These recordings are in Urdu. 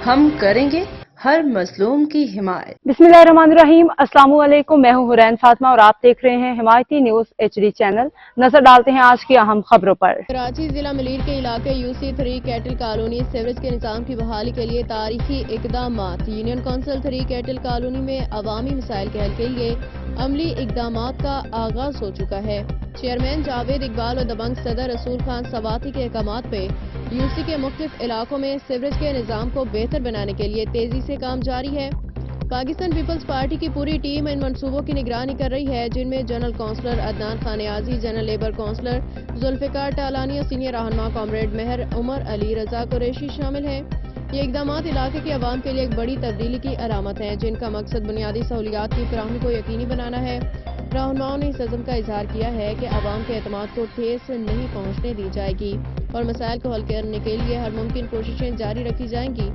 ہم کریں گے ہر مظلوم کی حمایت۔ بسمillahirrahmanirrahim، السلام علیکم، میں ہوں حرین فاطمہ اور آپ دیکھ رہے ہیں حمایتی نیوز HD چینل۔ نظر ڈالتے ہیں آج کی اہم خبروں پر۔ کراچی ضلع ملیر کے علاقے UC3 کیٹل کالونی سیوریج کے نظام کی بحالی کے لیے تاریخی اقدامات۔ یونین کونسل 3 کیٹل کالونی میں عوامی مسائل کے حل کے لیے عملی اقدامات کا آغاز ہو چکا ہے۔ چیئرمین جاوید اقبال اور دبنگ صدر رسول خان سواتی کے احکامات پہ UC کے مختلف علاقوں میں سیوریج کے نظام کو بہتر بنانے کے لیے تیزی سے کام جاری ہے۔ پاکستان پیپلز پارٹی کی پوری ٹیم ان منصوبوں کی نگرانی کر رہی ہے، جن میں جنرل کونسلر عدنان خان نیازی، جنرل لیبر کونسلر ذوالفقار ٹالانی اور سینئر رہنما کامریڈ مہر عمر علی رضا قریشی شامل ہیں۔ یہ اقدامات علاقے کے عوام کے لیے ایک بڑی تبدیلی کی علامت ہیں، جن کا مقصد بنیادی سہولیات کی فراہمی کو یقینی بنانا ہے۔ رہنماؤں نے اس عزم کا اظہار کیا ہے کہ عوام کے اعتماد کو ٹھیس نہیں پہنچنے دی جائے گی اور مسائل کو حل کرنے کے لیے ہر ممکن کوششیں جاری رکھی جائیں گی۔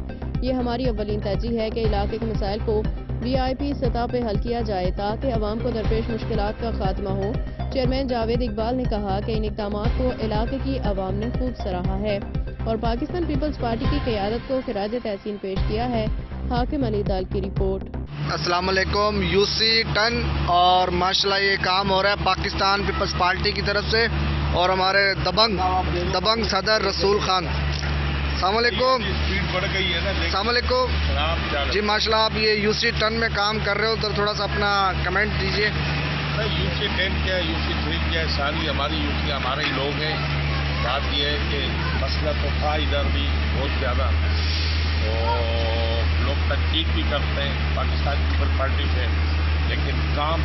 یہ ہماری اولین ترجیح ہے کہ علاقے کے مسائل کو VIP سطح پہ حل کیا جائے تاکہ عوام کو درپیش مشکلات کا خاتمہ ہو۔ چیئرمین جاوید اقبال نے کہا کہ ان اقدامات کو علاقے کی عوام نے خوب سراہا ہے اور پاکستان پیپلز پارٹی کی قیادت کو خراج تحسین پیش کیا ہے۔ حاکم علی دال کی رپورٹ۔ السلام علیکم۔ UC10 اور ماشاءاللہ یہ کام ہو رہا ہے پاکستان پیپلز پارٹی کی طرف سے اور ہمارے دبنگ صدر رسول خان۔ السلام علیکم۔ السلام علیکم جی، ماشاءاللہ آپ یہ UC10 میں کام کر رہے ہو تو تھوڑا سا اپنا کمنٹ دیجیے۔ UC10 کیا ہے، UC3 کیا ہے، ساری ہماری UC ہمارے ہی لوگ ہیں۔ بات یہ ہے کہ مسئلہ تو تھا ادھر بھی بہت زیادہ، اور لوگ تنقید بھی کرتے ہیں پاکستان پیپل پارٹی سے، لیکن کام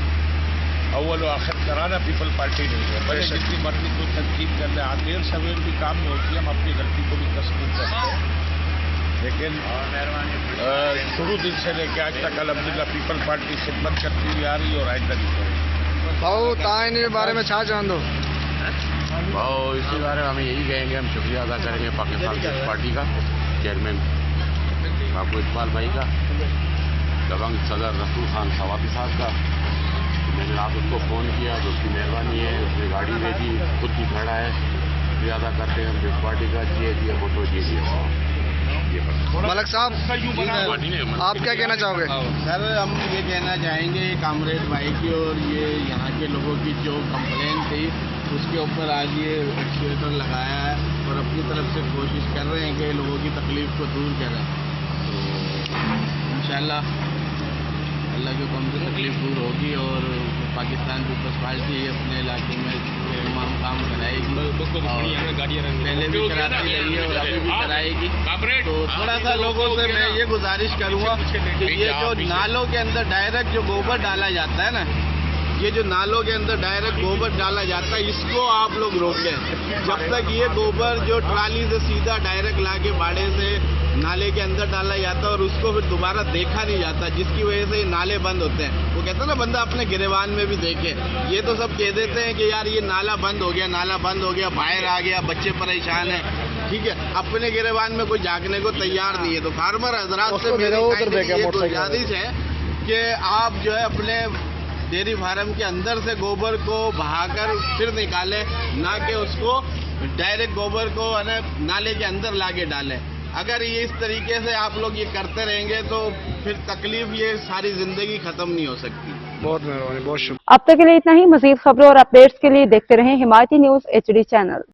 اول و آخر کرانا پیپل پارٹی نہیں ہے۔ بھلے جتنی مرضی کوئی تنقید کر لے، دیر سویر بھی کام میں ہوتی ہے، ہم اپنی غلطی کو بھی تسلیم کرتے ہیں، لیکن شروع دن سے لے کے آج تک الحمدللہ پیپل پارٹی خدمت کرتی ہوئی آ رہی ہے اور آئندہ بھی کرے گی۔ بھاؤ تائیں کے بارے میں چھا جان دو بھاؤ، اسی بارے میں ہمیں یہی کہیں گے، ہم شکریہ ادا کریں گے پاکستان پیپلز پارٹی کا، چیئرمین بابو اقبال بھائی کا، دبنگ صدر رسول خان سواتی صاحب کا۔ میں نے آپ اس کو فون کیا تو اس کی مہربانی ہے، اس نے گاڑی بھیجی، خود بھی کھڑا ہے۔ شکریہ ادا کرتے ہیں ہم پیپلز پارٹی کا، فوٹو ملک صاحب آپ کیا کہنا چاہو گے؟ سر ہم یہ کہنا چاہیں گے کامریڈ بھائی کی اور یہ یہاں کے لوگوں کی جو کمپلین تھی اس کے اوپر آج یہ ایکسیلیٹر لگایا ہے اور اپنی طرف سے کوشش کر رہے ہیں کہ لوگوں کی تکلیف کو دور کریں۔ تو انشاءاللہ اللہ کے حکم سے تکلیف دور ہوگی اور پاکستان پیپلز پارٹی اپنے علاقے میں تمام کام کرائے گی، پہلے بھی کراتی رہی ہے اور ابھی بھی کرائے گی۔ تو تھوڑا سا لوگوں سے میں یہ گزارش کروں گا کہ یہ جو نالوں کے اندر ڈائریکٹ جو گوبر ڈالا جاتا ہے نا، یہ جو نالوں کے اندر ڈائریکٹ گوبر ڈالا جاتا ہے، اس کو آپ لوگ روکیں۔ جب تک یہ گوبر جو ٹرالی سے سیدھا ڈائریکٹ لا کے باڑے سے نالے کے اندر ڈالا جاتا ہے اور اس کو پھر دوبارہ دیکھا نہیں جاتا، جس کی وجہ سے یہ نالے بند ہوتے ہیں۔ وہ کہتے ہیں نا بندہ اپنے گریبان میں بھی دیکھے، یہ تو سب کہہ دیتے ہیں کہ یار یہ نالا بند ہو گیا، نالا بند ہو گیا، باہر آ گیا، بچے پریشان ہیں، ٹھیک ہے، اپنے گریبان میں کوئی جھانکنے کو تیار نہیں ہے۔ تو فارمر حضرات سے میری یہ گزارش ہے کہ آپ جو ہے اپنے ڈیری فارم کے اندر سے گوبر کو بہا کر پھر نکالیں، نہ کہ اس کو ڈائریکٹ گوبر کو نالے کے اندر لا کے ڈالیں۔ اگر یہ اس طریقے سے آپ لوگ یہ کرتے رہیں گے تو پھر تکلیف یہ ساری زندگی ختم نہیں ہو سکتی۔ بہت مہربانی، بہت شکریہ۔ اب تک کے لیے اتنا ہی۔ مزید خبروں اور اپڈیٹس کے لیے دیکھتے رہیں حمایتی نیوز HD چینل۔